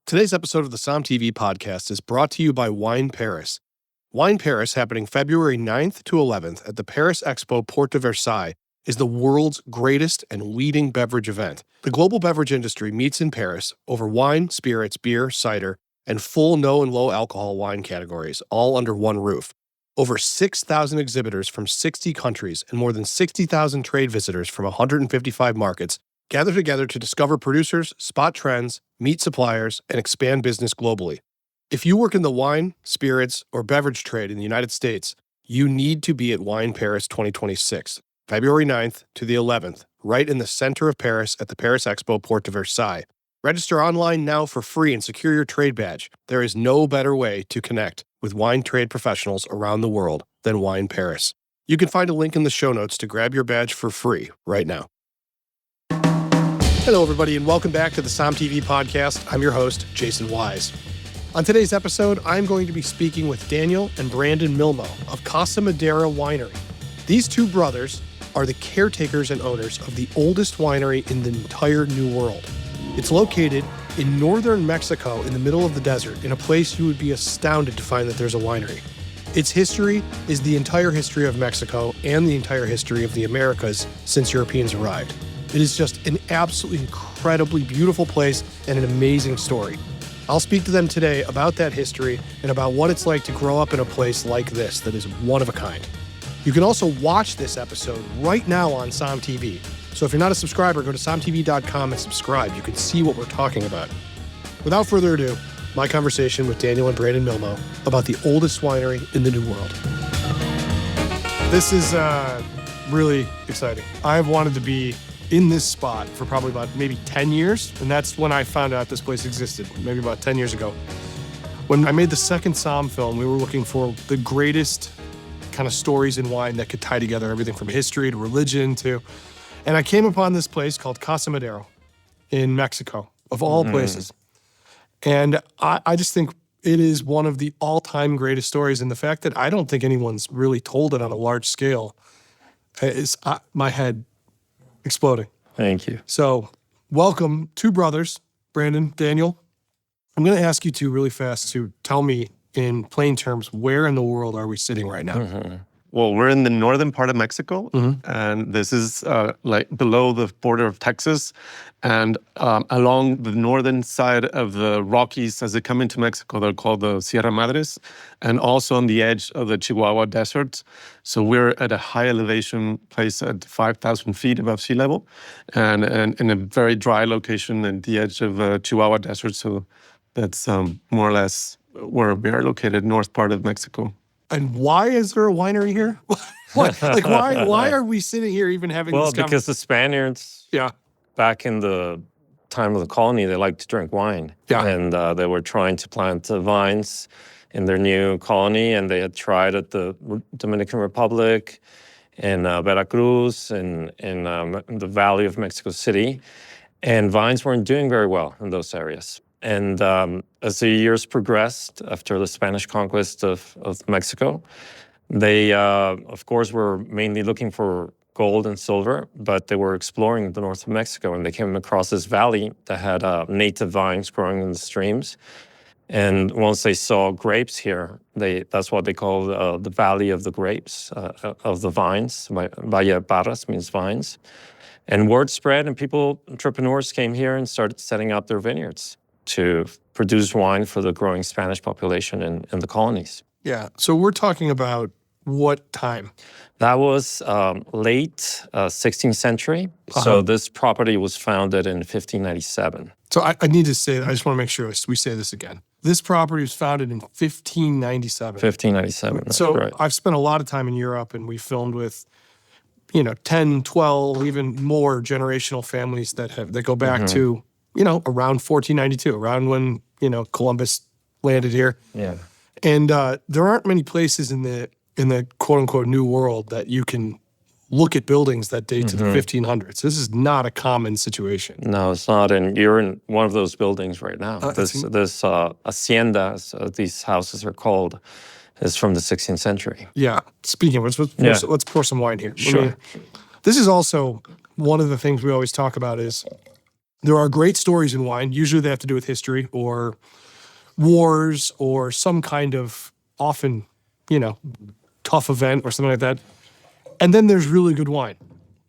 Today's episode of the Som TV podcast is brought to you by Wine Paris. Wine Paris, happening February 9th to 11th at the Paris Expo Porte de Versailles, is the world's greatest and leading beverage event. The global beverage industry meets in Paris over wine, spirits, beer, cider, and full no and low alcohol wine categories, all under one roof. Over 6,000 exhibitors from 60 countries and more than 60,000 trade visitors from 155 markets gather together to discover producers, spot trends, meet suppliers, and expand business globally. If you work in the wine, spirits, or beverage trade in the United States, you need to be at Wine Paris 2026, February 9th to the 11th, right in the center of Paris at the Paris Expo Porte de Versailles. Register online now for free and secure your trade badge. There is no better way to connect with wine trade professionals around the world than Wine Paris. You can find a link in the show notes to grab your badge for free right now. Hello, everybody, and welcome back to the Som TV podcast. I'm your host, Jason Wise. On today's episode, I'm going to be speaking with Daniel and Brandon Milmo of Casa Madero Winery. These two brothers are the caretakers and owners of the oldest winery in the entire New World. It's located in northern Mexico in the middle of the desert, in a place you would be astounded to find that there's a winery. Its history is the entire history of Mexico and the entire history of the Americas since Europeans arrived. It is just an absolutely incredibly beautiful place and an amazing story. I'll speak to them today about that history and about what it's like to grow up in a place like this that is one of a kind. You can also watch this episode right now on Som TV. So if you're not a subscriber, go to somtv.com and subscribe. You can see what we're talking about. Without further ado, my conversation with Daniel and Brandon Milmo about the oldest winery in the New World. This is really exciting. I've wanted to be in this spot for probably about maybe 10 years, and that's when I found out this place existed, maybe about 10 years ago. When I made the second Som film, we were looking for the greatest kind of stories in wine that could tie together everything from history to religion to... And I came upon this place called Casa Madero in Mexico, of all places. And I just think it is one of the all-time greatest stories, and the fact that I don't think anyone's really told it on a large scale is my head exploding. Thank you. So, welcome, two brothers, Brandon, Daniel. I'm going to ask you two really fast to tell me in plain terms, where in the world are we sitting right now? Well, we're in the northern part of Mexico, and this is like below the border of Texas, and along the northern side of the Rockies as they come into Mexico. They're called the Sierra Madres, and also on the edge of the Chihuahua Desert. So we're at a high elevation place at 5,000 feet above sea level, and in a very dry location at the edge of Chihuahua Desert. So that's more or less where we are located, north part of Mexico. And why is there a winery here? Why are we sitting here even having this conversation? Well, because the Spaniards, back in the time of the colony, they liked to drink wine. Yeah. And they were trying to plant vines in their new colony, and they had tried at the Dominican Republic, in Veracruz, and in the Valley of Mexico City. And vines weren't doing very well in those areas. And as the years progressed, after the Spanish conquest of Mexico, they, of course, were mainly looking for gold and silver, but they were exploring the north of Mexico, and they came across this valley that had native vines growing in the streams. And once they saw grapes here, that's what they call the Valley of the Grapes, of the vines. Valle Barras means vines. And word spread, and entrepreneurs came here and started setting up their vineyards to produce wine for the growing Spanish population in the colonies. Yeah, so we're talking about what time? That was late 16th century. So this property was founded in 1597. So I need to say, I just want to make sure we say this again. This property was founded in 1597. 1597, that's so right. I've spent a lot of time in Europe, and we filmed with 10, 12, even more generational families that go back to around 1492, around when, Columbus landed here. Yeah. And there aren't many places in the quote unquote New World that you can look at buildings that date to the 1500s. This is not a common situation. No, it's not. And you're in one of those buildings right now. This hacienda, as these houses are called, is from the 16th century. Yeah. Speaking of which, let's pour some wine here. Sure. This is also one of the things we always talk about is There are great stories in wine. Usually they have to do with history or wars or some kind of often, tough event or something like that. And then there's really good wine.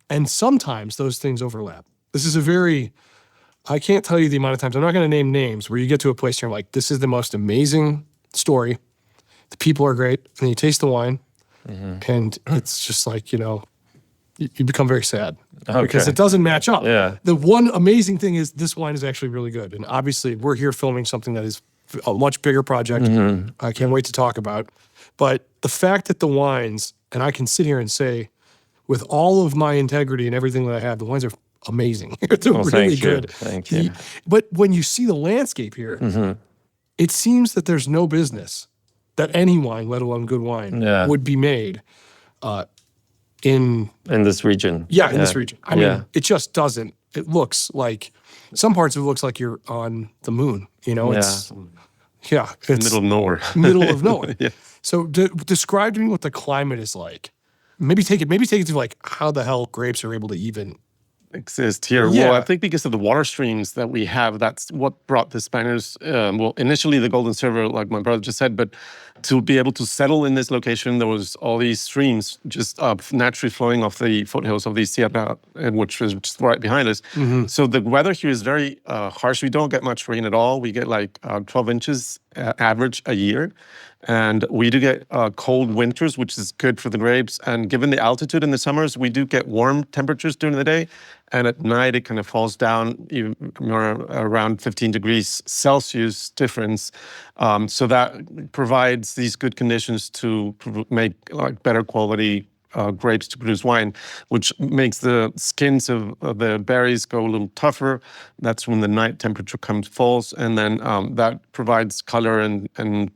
And sometimes those things overlap. This is I can't tell you the amount of times, I'm not going to name names, where you get to a place where you're like, this is the most amazing story. The people are great. And you taste the wine and it's just like, you become very sad because it doesn't match up. Yeah. The one amazing thing is this wine is actually really good. And obviously we're here filming something that is a much bigger project. I can't wait to talk about. But the fact that the wines, and I can sit here and say, with all of my integrity and everything that I have, the wines are amazing. They're really good. Thank you. But when you see the landscape here, it seems that there's no business that any wine, let alone good wine, would be made in this region. Yeah, in this region. I mean, it just doesn't. It looks like, some parts of it looks like you're on the moon. It's middle of nowhere. Middle of nowhere. So describe to me what the climate is like. Maybe take it to like how the hell grapes are able to even exist here. Yeah. Well, I think because of the water streams that we have, that's what brought the Spaniards, initially the golden silver, like my brother just said, but to be able to settle in this location, there was all these streams just naturally flowing off the foothills of the Sierra, which is just right behind us. So the weather here is very harsh. We don't get much rain at all. We get like 12 inches average a year. And we do get cold winters, which is good for the grapes. And given the altitude in the summers, we do get warm temperatures during the day. And at night, it kind of falls down even more around 15 degrees Celsius difference. So that provides these good conditions to make like better quality grapes to produce wine, which makes the skins of the berries go a little tougher. That's when the night temperature falls. And then that provides color and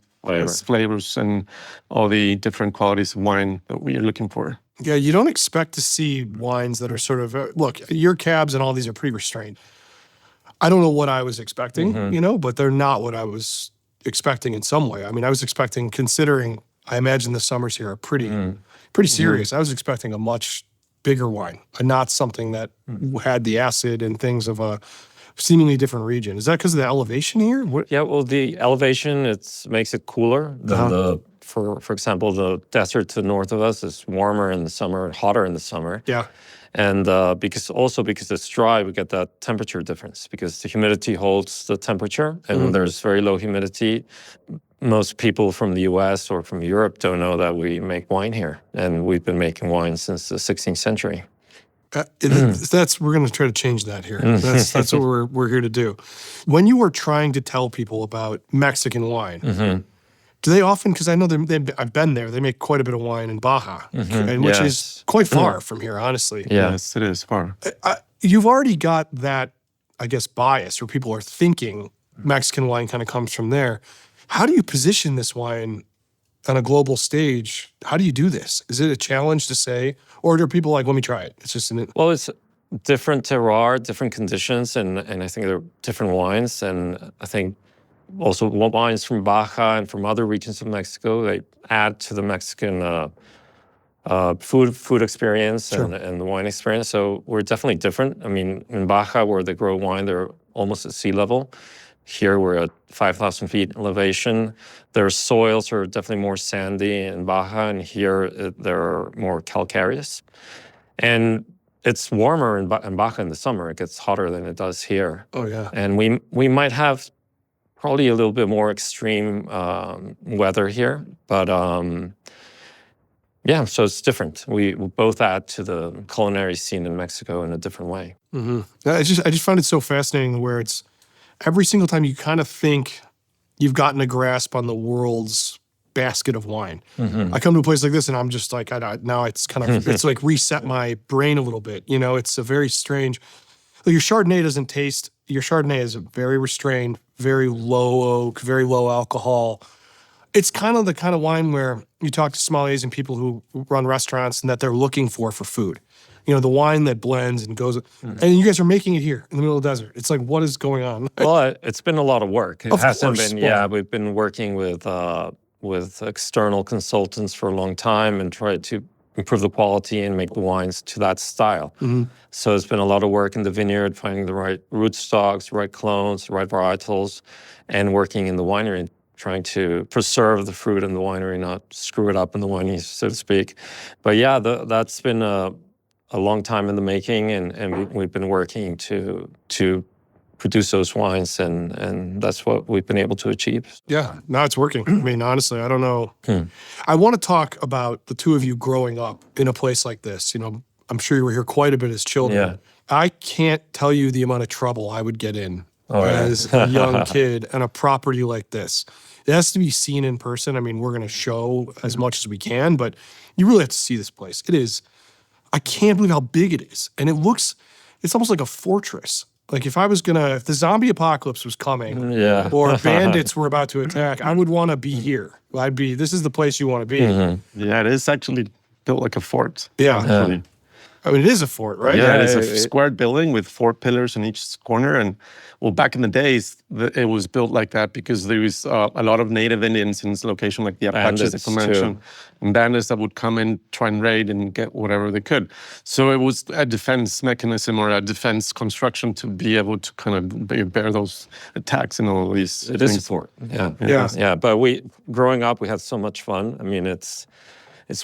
flavors and all the different qualities of wine that we are looking for. Yeah, you don't expect to see wines that are sort of, look, your cabs and all these are pretty restrained. I don't know what I was expecting, but they're not what I was expecting in some way. I mean, I was expecting, considering, I imagine the summers here are pretty serious. I was expecting a much bigger wine, and not something that had the acid and things of a seemingly different region. Is that because of the elevation here? Yeah, well, the elevation, makes it cooler than for example, the desert to the north of us is warmer in the summer, hotter in the summer. Yeah. And because it's dry, we get that temperature difference because the humidity holds the temperature. And when there's very low humidity, most people from the US or from Europe don't know that we make wine here. And we've been making wine since the 16th century. We're going to try to change that here. That's what we're here to do. When you were trying to tell people about Mexican wine, do they often, because I know I've been there, they make quite a bit of wine in Baja, which is quite far from here, honestly. Yes, it is far. You've already got that, I guess, bias where people are thinking Mexican wine kind of comes from there. How do you position this wine on a global stage? How do you do this? Is it a challenge to say, or are people like, let me try it? It's just well, it's different terroir, different conditions, and I think there are different wines, and I think also wines from Baja and from other regions of Mexico, they add to the Mexican food experience and the wine experience. So we're definitely different. I mean, in Baja, where they grow wine, they're almost at sea level. Here, we're at 5,000 feet elevation. Their soils are definitely more sandy in Baja, and here they're more calcareous. And it's warmer in Baja in the summer. It gets hotter than it does here. Oh, yeah. And we might have probably a little bit more extreme weather here, but so it's different. We both add to the culinary scene in Mexico in a different way. I just find it so fascinating where it's every single time you kind of think you've gotten a grasp on the world's basket of wine. I come to a place like this and I'm just like, now it's kind of, it's like reset my brain a little bit. It's a very strange, your Chardonnay is very restrained, very low oak, very low alcohol. It's kind of the kind of wine where you talk to sommeliers and people who run restaurants and that they're looking for food. The wine that blends and goes, and you guys are making it here in the middle of the desert. It's like, what is going on? Well, it's been a lot of work. It hasn't course. been, we've been working with external consultants for a long time and tried to improve the quality and make the wines to that style. So it's been a lot of work in the vineyard, finding the right rootstocks, right clones, right varietals, and working in the winery, trying to preserve the fruit in the winery, not screw it up in the winery, so to speak. But yeah, that's been a long time in the making, and we've been working to produce those wines, and that's what we've been able to achieve. Yeah, now it's working. I mean, honestly, I don't know. I want to talk about the two of you growing up in a place like this. You know, I'm sure you were here quite a bit as children. Yeah. I can't tell you the amount of trouble I would get in yeah. as a young kid on a property like this. It has to be seen in person. I mean, we're going to show as much as we can, but you really have to see this place. It is, I can't believe how big it is. And it's almost like a fortress. Like if the zombie apocalypse was coming or bandits were about to attack, I would want to be here. This is the place you want to be. Yeah, it is actually built like a fort. Yeah. Actually. I mean, it is a fort, right? Yeah, it's a square building with 4 pillars in each corner. And well, back in the days, it was built like that because there was a lot of native Indians in this location, like the Apaches that you mentioned, and bandits that would come in, try and raid and get whatever they could. So it was a defense mechanism or a defense construction to be able to kind of bear those attacks and all these It things. is a fort. Yeah. But growing up, we had so much fun. I mean, it's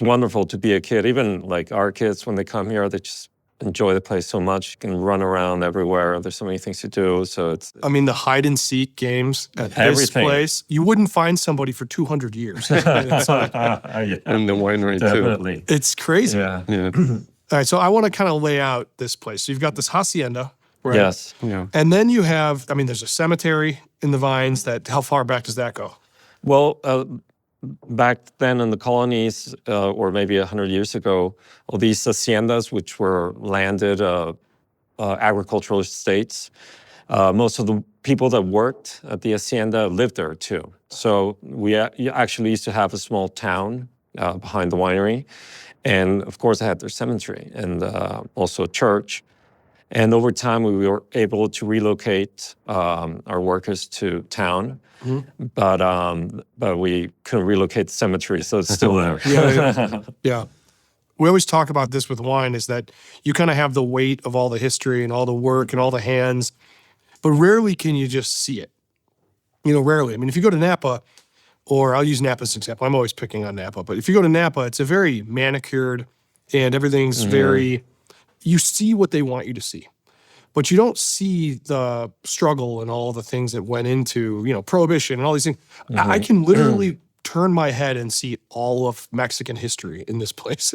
wonderful to be a kid. Even like our kids, when they come here, they just enjoy the place so much. You can run around everywhere. There's so many things to do. So I mean, the hide and seek games at this place, you wouldn't find somebody for 200 years. And the winery Definitely. too. It's crazy. Yeah. All right, so I want to kind of lay out this place. So you've got this hacienda, right? Yes. Yeah. And then you have, I mean, there's a cemetery in the vines. How far back does that go? Well, back then in the colonies, or maybe 100 years ago, all these haciendas, which were landed agricultural estates, most of the people that worked at the hacienda lived there too. So we actually used to have a small town behind the winery. And of course, they had their cemetery and also a church. And over time, we were able to relocate our workers to town. But we couldn't relocate the cemetery, so it's still there. Yeah. We always talk about this with wine is that you kind of have the weight of all the history and all the work and all the hands, but rarely can you just see it. You know, rarely. I mean, if you go to Napa, or I'll use Napa as an example. I'm always picking on Napa, but if you go to Napa, it's a very manicured and everything's very, you see what they want you to see. But you don't see the struggle and all the things that went into, you know, prohibition and all these things. I can literally turn my head and see all of Mexican history in this place.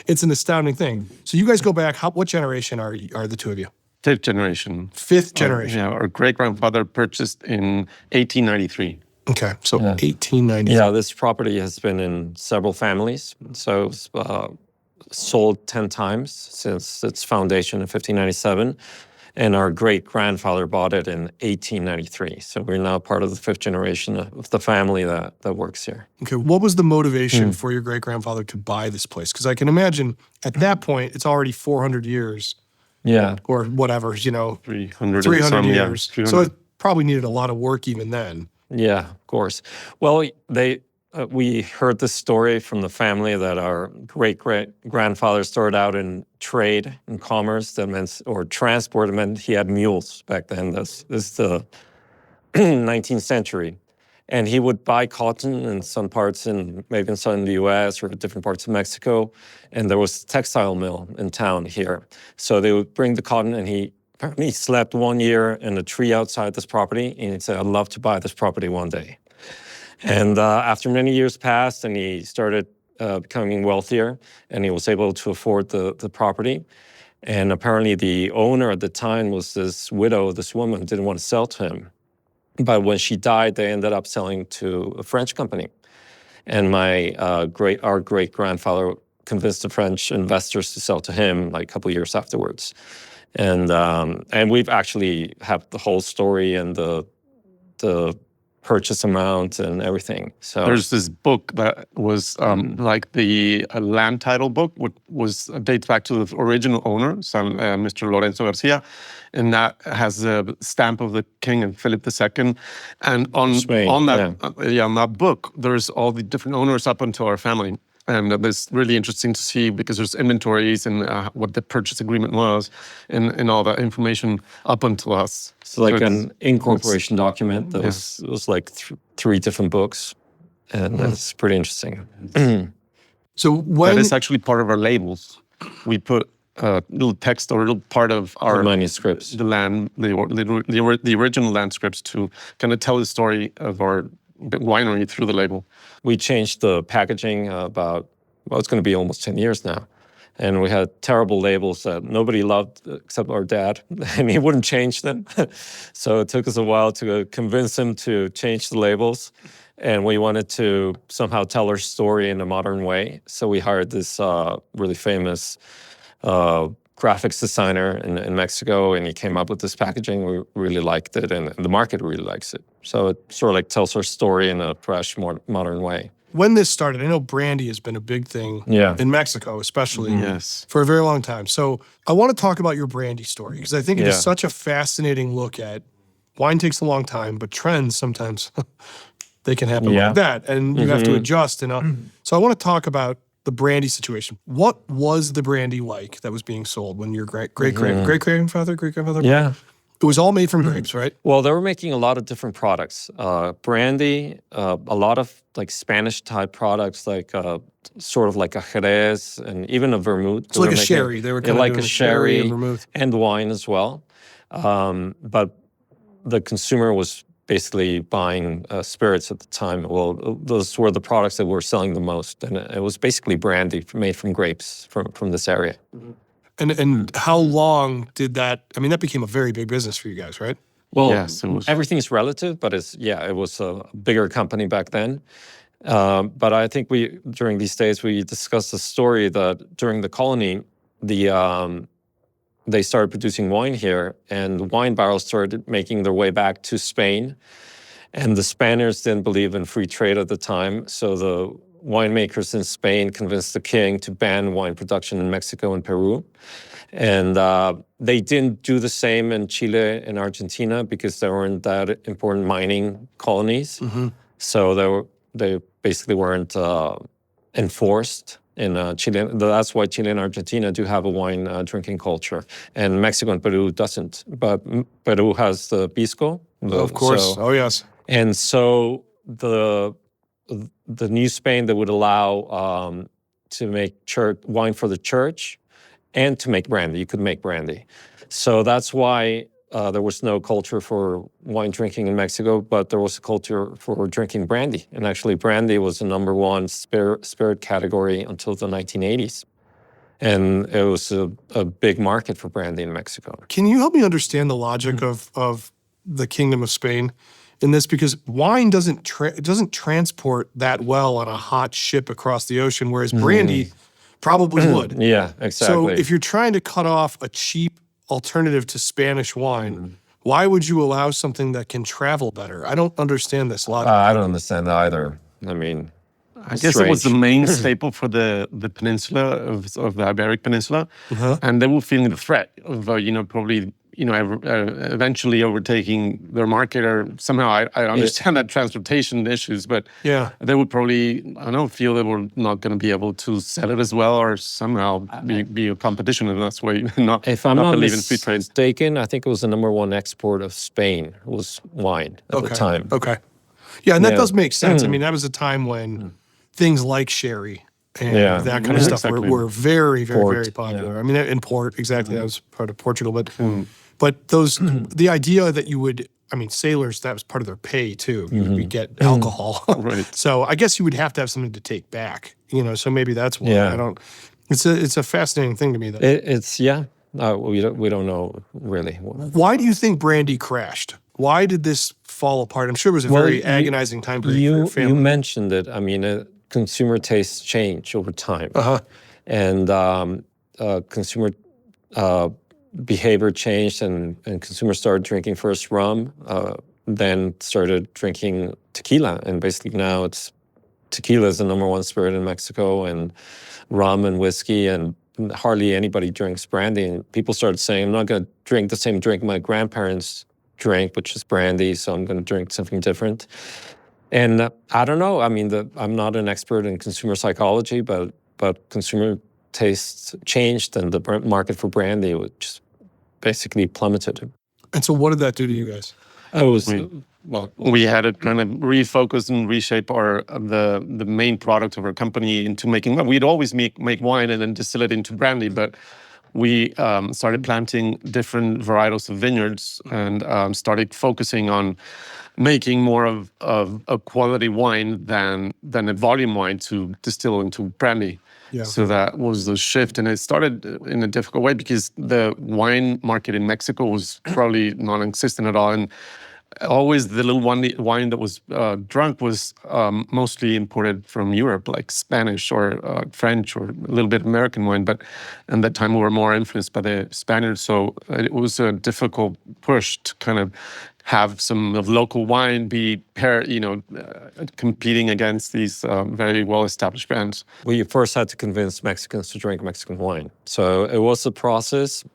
It's an astounding thing. So you guys go back. What generation are the two of you? 5th generation. 5th generation. Our great-grandfather purchased in 1893. Okay, so 1893. Yeah, this property has been in several families. So it's sold 10 times since its foundation in 1597. And our great-grandfather bought it in 1893. So we're now part of the 5th generation of the family that works here. Okay, what was the motivation for your great-grandfather to buy this place? Because I can imagine at that point, it's already 400 years. Yeah. Or whatever, you know. 300 years. Yeah, so it probably needed a lot of work even then. Yeah, of course. Well, we heard this story from the family that our great-grandfather started out in trade and commerce, that meant, or transport, it meant he had mules back then. This is the 19th century. And he would buy cotton in some parts, maybe in southern the US or different parts of Mexico, and there was a textile mill in town here. So they would bring the cotton, and he slept 1 year in a tree outside this property, and he said, I'd love to buy this property one day. And after many years passed, and he started becoming wealthier, and he was able to afford the property. And apparently the owner at the time was this widow, this woman, didn't want to sell to him. But when she died, they ended up selling to a French company. And our great-grandfather convinced the French investors to sell to him like a couple of years afterwards. And we've actually have the whole story and the purchase amount and everything. So there's this book that was like the land title book, which dates back to the original owner, Mr. Lorenzo Garcia, and that has the stamp of the King and Philip II. And on that book, there's all the different owners up until our family. And that's really interesting to see because there's inventories and what the purchase agreement was and all that information up until us. It's like So an incorporation document that was like three different books, and it's pretty interesting. So when that is actually part of our labels. We put a little text or a little part of our manuscripts, the original land scripts to kind of tell the story of our winery through the label. We changed the packaging about, well, it's going to be almost 10 years now. And we had terrible labels that nobody loved except our dad, and he wouldn't change them. So it took us a while to convince him to change the labels. And we wanted to somehow tell our story in a modern way. So we hired this really famous graphics designer in Mexico, and he came up with this packaging. We really liked it, and the market really likes it. So it sort of like tells our story in a fresh, more modern way. When this started, I know brandy has been a big thing in Mexico, especially for a very long time. So I want to talk about your brandy story because I think it is such a fascinating look at wine takes a long time, but trends sometimes they can happen like that, and you have to adjust. And so I want to talk about the brandy situation. What was the brandy like that was being sold when your great-grandfather? Yeah. It was all made from grapes, right? Well, they were making a lot of different products. Brandy, a lot of like Spanish-type products, like sort of like a Jerez and even a vermouth. It's like a sherry. They were kind of like doing a sherry and vermouth. And wine as well. But the consumer was basically buying spirits at the time. Well, those were the products that were selling the most. And it was basically brandy made from grapes from this area. And how long did that, I mean, that became a very big business for you guys, right? Well, yes, everything's relative, but it was a bigger company back then. But I think during these days, we discussed the story that during the colony, they started producing wine here, and the wine barrels started making their way back to Spain. And the Spaniards didn't believe in free trade at the time, so the winemakers in Spain convinced the king to ban wine production in Mexico and Peru. And they didn't do the same in Chile and Argentina because they weren't that important mining colonies. So they basically weren't enforced in Chile. That's why Chile and Argentina do have a wine drinking culture. And Mexico and Peru doesn't. But Peru has the pisco. Of course. Yes. And so the New Spain that would allow to make wine for the church and to make brandy. You could make brandy. So that's why there was no culture for wine drinking in Mexico, but there was a culture for drinking brandy. And actually brandy was the number one spirit category until the 1980s. And it was a big market for brandy in Mexico. Can you help me understand the logic of the Kingdom of Spain in this? Because wine doesn't transport that well on a hot ship across the ocean, whereas brandy probably would. Yeah, exactly. So if you're trying to cut off a cheap alternative to Spanish wine, why would you allow something that can travel better? I don't understand this logic. I don't understand either. I mean, I guess it was the main staple for the peninsula of the Iberic Peninsula, and they were feeling the threat of probably eventually overtaking their market, or somehow I understand that transportation issues, but they would probably feel they were not going to be able to sell it as well, or somehow be a competition, and that's why if I'm not believe in free trade. Mistaken, I think it was the number one export of Spain was wine at the time. Okay, yeah, and that does make sense. I mean, that was a time when things like sherry and that kind of stuff were very, very, very popular. I mean, in port, exactly. That was part of Portugal, but those the idea that you would, I mean, sailors, that was part of their pay too. You get alcohol, right? So I guess you would have to have something to take back. So maybe that's why. I don't. It's a fascinating thing to me. We don't know really. Why do you think brandy crashed? Why did this fall apart? I'm sure it was a very agonizing time period for your family. You mentioned it. I mean, consumer tastes change over time, and consumer behavior changed, and consumers started drinking first rum, then started drinking tequila, and basically now tequila is the number one spirit in Mexico, and rum and whiskey, and hardly anybody drinks brandy. And people started saying, I'm not going to drink the same drink my grandparents drank, which is brandy, so I'm going to drink something different. And I don't know. I mean, I'm not an expert in consumer psychology, but consumer tastes changed, and the market for brandy was just basically plummeted. And so what did that do to you guys? I was We had to kind of refocus and reshape our the main product of our company into making. Well, we'd always make wine and then distill it into brandy, but we started planting different varietals of vineyards and started focusing on making more of a quality wine than a volume wine to distill into brandy. Yeah. So that was the shift, and it started in a difficult way because the wine market in Mexico was probably non-existent at all, and always the little wine that was drunk was mostly imported from Europe, like Spanish or French or a little bit American wine. But at that time, we were more influenced by the Spaniards, so it was a difficult push to kind of have some of local wine be competing against these very well-established brands. We first had to convince Mexicans to drink Mexican wine. So it was a process,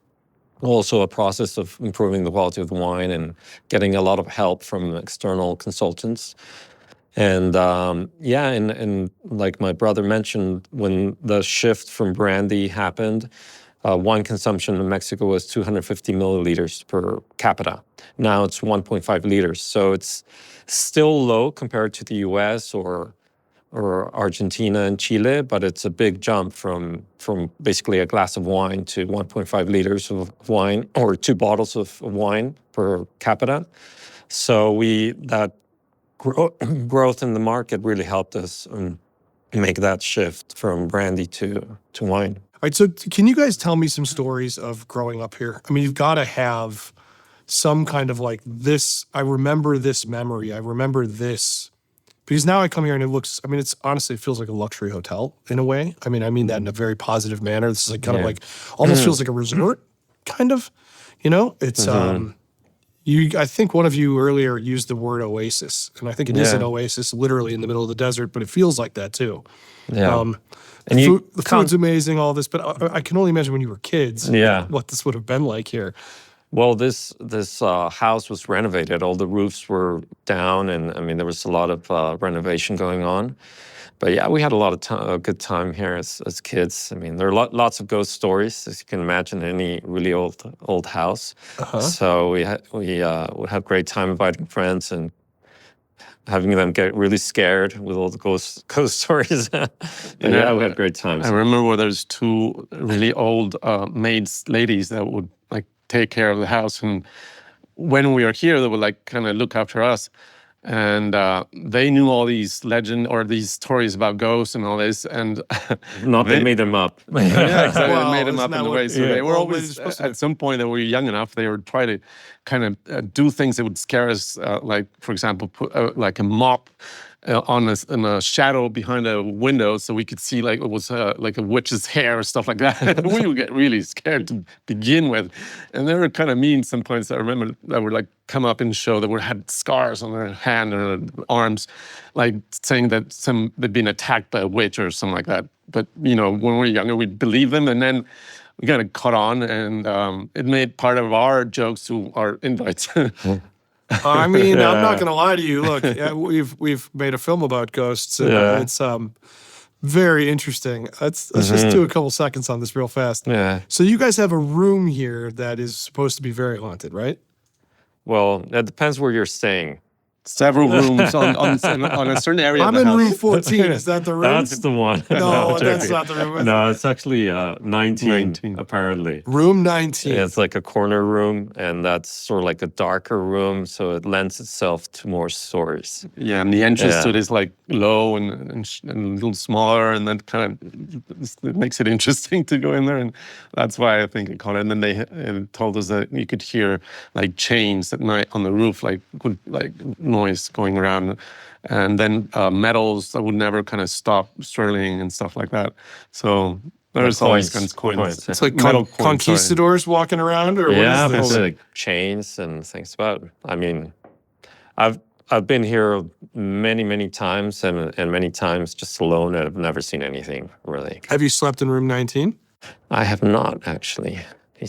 also a process of improving the quality of the wine and getting a lot of help from external consultants. And and like my brother mentioned, when the shift from brandy happened, wine consumption in Mexico was 250 milliliters per capita. Now it's 1.5 liters. So it's still low compared to the US or Argentina and Chile, but it's a big jump from basically a glass of wine to 1.5 liters of wine or 2 bottles of wine per capita. So that growth in the market really helped us make that shift from brandy to wine. All right, so can you guys tell me some stories of growing up here? I mean, you've got to have some kind of like this, I remember this memory, I remember this. Because now I come here and it's honestly, it feels like a luxury hotel in a way. I mean that in a very positive manner. This is like kind of like, almost feels like a resort, kind of, it's, I think one of you earlier used the word oasis, and I think it is an oasis literally in the middle of the desert, but it feels like that too. Yeah. And the food's amazing, all this, but I can only imagine when you were kids, what this would have been like here. Well, this house was renovated. All the roofs were down, and I mean there was a lot of renovation going on. But yeah, we had a lot of a good time here as kids. I mean, there are lots of ghost stories, as you can imagine, in any really old house. So we would have great time inviting friends and having them get really scared with all the ghost stories. We had great times. I remember there's 2 really old ladies that would like take care of the house, and when we were here, they would like kind of look after us. And they knew all these legend or these stories about ghosts and all this, and they made them up. Yeah, exactly. They made them up in a way. So they were always at some point that we were young enough, they would try to kind of do things that would scare us. Like, for example, put like a mop in a shadow behind a window, so we could see like it was like a witch's hair or stuff like that. We would get really scared to begin with, and they were kind of mean. Some points I remember that would like come up in the show that had scars on their hand or their arms, like saying that they'd been attacked by a witch or something like that. But when we were younger, we'd believe them, and then we kind of caught on, and it made part of our jokes to our invites. I mean, I'm not going to lie to you. Look, we've made a film about ghosts. And it's very interesting. Let's just do a couple seconds on this real fast. Yeah. So you guys have a room here that is supposed to be very haunted, right? Well, it depends where you're staying. Several rooms on a certain area I'm of the in house. room 14. Is that the room? That's the one. No, that's not the room. No, it's actually 19, apparently. Room 19. Yeah, it's like a corner room, and that's sort of like a darker room, so it lends itself to more stories. Yeah, and the entrance to it is like low and a little smaller, and that kind of it makes it interesting to go in there, and that's why I think it caught it. And then they told us that you could hear like chains at night on the roof, like noise going around, and then metals that would never kind of stop swirling and stuff like that. So there's always coins. It's like conquistadors walking around, or what is this? Like chains and things about. I mean, I've been here many times, and many times just alone, and I've never seen anything really. Have you slept in room 19? I have not, actually.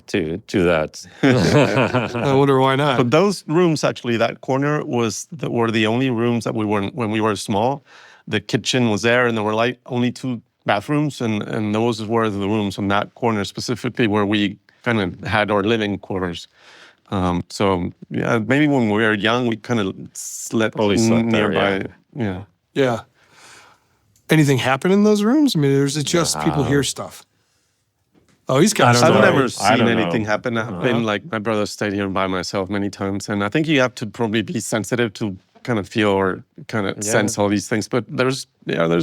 to do that. I wonder why not. But those rooms, actually, that corner were the only rooms that we were when we were small. The kitchen was there, and there were like only 2 bathrooms, and those were the rooms on that corner specifically where we kind of had our living quarters. So yeah, maybe when we were young, we kind of slept nearby. There, Yeah. Anything happen in those rooms? I mean, or is it just people hear stuff? Oh, he's got. I've never I seen don't anything know. happen. I've been like my brother stayed here by myself many times, and I think you have to probably be sensitive to kind of feel or kind of sense all these things. But there's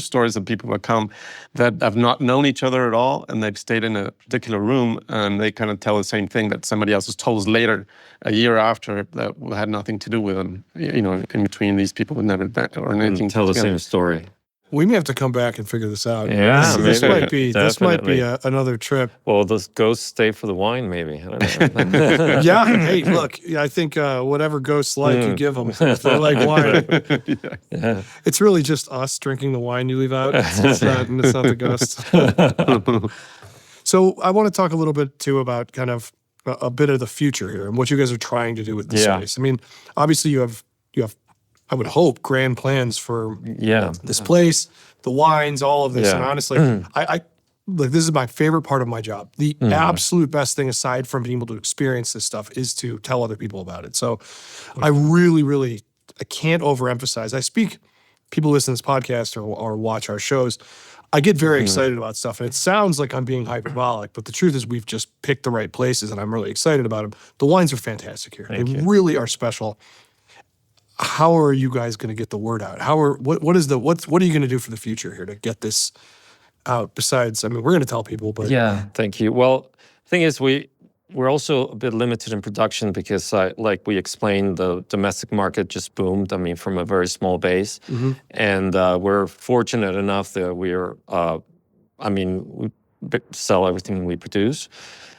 stories of people that come that have not known each other at all, and they've stayed in a particular room, and they kind of tell the same thing that somebody else has told us later, a year after, that had nothing to do with them. You know, in between these people would never met or anything. Tell the together. same story. We may have to come back and figure this out. Yeah, this maybe. might be Definitely. another trip. Well, those ghosts stay for the wine, maybe. I don't know. Yeah. Hey, look, I think whatever ghosts like, you give them. If they like wine, Yeah. it's really just us drinking the wine you leave out. It's not the ghosts. So I want to talk a little bit too about kind of a bit of the future here and what you guys are trying to do with the space. I mean, obviously you have, I would hope, grand plans for this place, the wines, all of this. Yeah. And honestly, I like, this is my favorite part of my job. The absolute best thing, aside from being able to experience this stuff, is to tell other people about it. So I really, I can't overemphasize. People listen to this podcast or watch our shows. I get very excited about stuff, and it sounds like I'm being hyperbolic, but the truth is we've just picked the right places, and I'm really excited about them. The wines are fantastic here. They really are special. How are you guys going to get the word out? What are you going to do for the future here to get this out? Besides, I mean, we're going to tell people, but Thank you. Well, the thing is, we're also a bit limited in production because, like we explained, the domestic market just boomed. I mean, from a very small base, and we're fortunate enough that we sell everything we produce.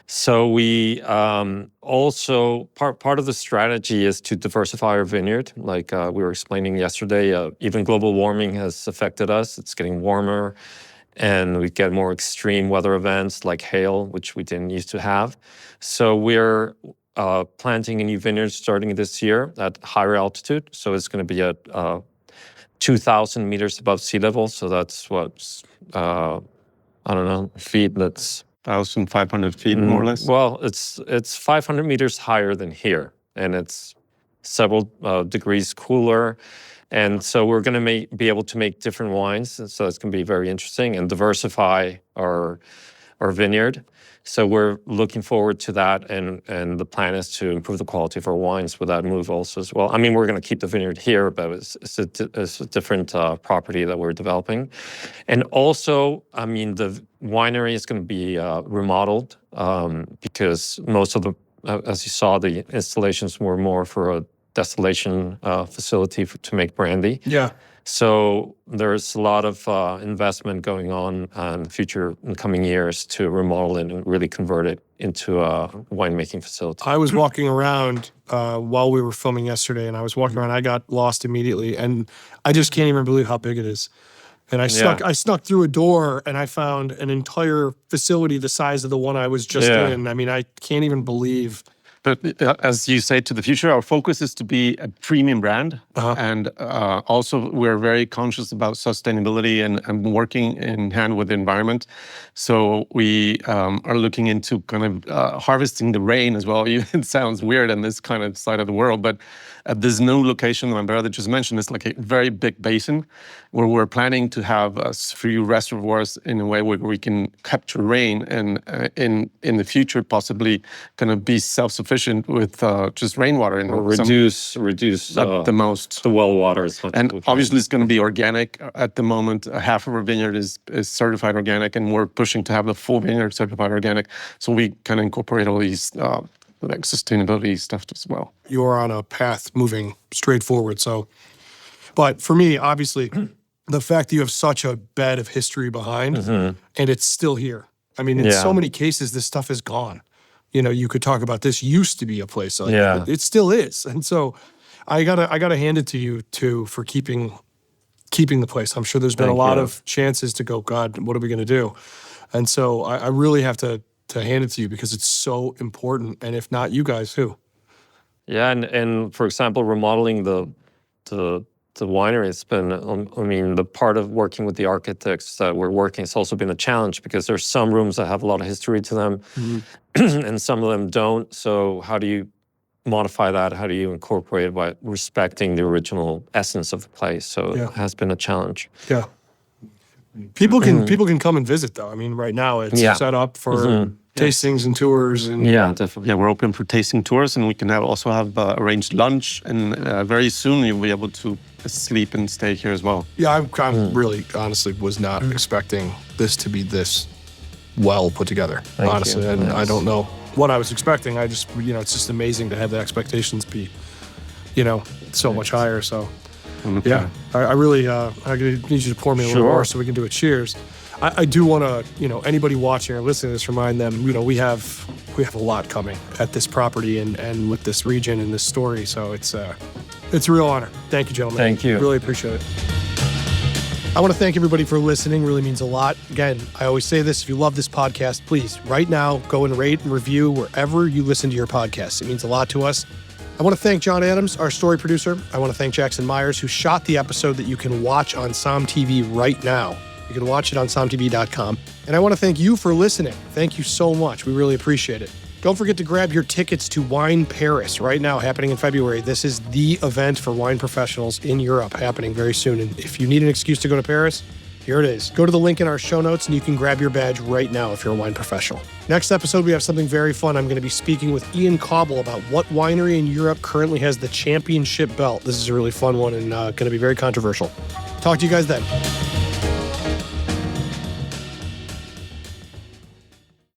So we also, part of the strategy is to diversify our vineyard. Like we were explaining yesterday, even global warming has affected us. It's getting warmer, and we get more extreme weather events like hail, which we didn't used to have. So we're planting a new vineyard starting this year at higher altitude. So it's going to be at 2,000 meters above sea level. So that's feet. That's 1,500 feet, more or less. Well, it's 500 meters higher than here, and it's several degrees cooler. And so we're going to be able to make different wines. And so it's going to be very interesting and diversify our vineyard. So we're looking forward to that, and the plan is to improve the quality of our wines with that move also as well. I mean, we're going to keep the vineyard here, but it's a different property that we're developing. And also, I mean, the winery is going to be remodeled because most of the, as you saw, the installations were more for a distillation facility to make brandy. Yeah. So there's a lot of investment going on in coming years to remodel it and really convert it into a winemaking facility. I was walking around while we were filming yesterday, and I was walking around. I got lost immediately, and I just can't even believe how big it is. And I snuck through a door, and I found an entire facility the size of the one I was just in. I mean, I can't even believe. But as you say, to the future, our focus is to be a premium brand. And also, we're very conscious about sustainability and working in hand with the environment. So we are looking into kind of harvesting the rain as well. It sounds weird in this kind of side of the world, but at this new location that my brother just mentioned, it's like a very big basin where we're planning to have a few reservoirs in a way where we can capture rain and in the future possibly kind of be self-sufficient with just rainwater and reduce at the most the well water as much. And obviously it's going to be organic. At the moment, half of our vineyard is certified organic, and we're pushing to have the full vineyard certified organic. So we can incorporate all these like sustainability stuff as well. You are on a path moving straight forward. So, but for me, obviously, the fact that you have such a bed of history behind and it's still here. I mean, in so many cases, this stuff is gone. You know, you could talk about this used to be a place like that. It still is. And so I gotta hand it to you too for keeping the place. I'm sure there's been a lot of chances to go, God, what are we gonna do? And so I really have to to hand it to you because it's so important. And if not you guys, who? Yeah, and for example, remodeling the winery, it's been, I mean, the part of working with the architects that we're working, it's also been a challenge because there's some rooms that have a lot of history to them and some of them don't. So how do you modify that? How do you incorporate it by respecting the original essence of the place? So it has been a challenge. Yeah. People can come and visit though. I mean, right now it's set up for tastings and tours. And yeah, definitely. Yeah, we're open for tasting tours, and we can also have arranged lunch. And very soon you'll be able to sleep and stay here as well. Yeah, I'm really honestly was not expecting this to be this well put together. Honestly, and I don't know what I was expecting. I just, it's just amazing to have the expectations be, so much higher. So. Yeah, I really, I need you to pour me a little more so we can do a cheers. I do want to, anybody watching or listening to this, remind them, we have a lot coming at this property and with this region and this story. So it's a real honor. Thank you, gentlemen. Thank you. Really appreciate it. I want to thank everybody for listening. Really means a lot. Again, I always say this, if you love this podcast, please, right now, go and rate and review wherever you listen to your podcast. It means a lot to us. I want to thank John Adams, our story producer. I want to thank Jackson Myers, who shot the episode that you can watch on Som TV right now. You can watch it on somtv.com. And I want to thank you for listening. Thank you so much. We really appreciate it. Don't forget to grab your tickets to Wine Paris right now, happening in February. This is the event for wine professionals in Europe, happening very soon. And if you need an excuse to go to Paris, here it is. Go to the link in our show notes and you can grab your badge right now if you're a wine professional. Next episode, we have something very fun. I'm going to be speaking with Ian Cobble about what winery in Europe currently has the championship belt. This is a really fun one and going to be very controversial. Talk to you guys then.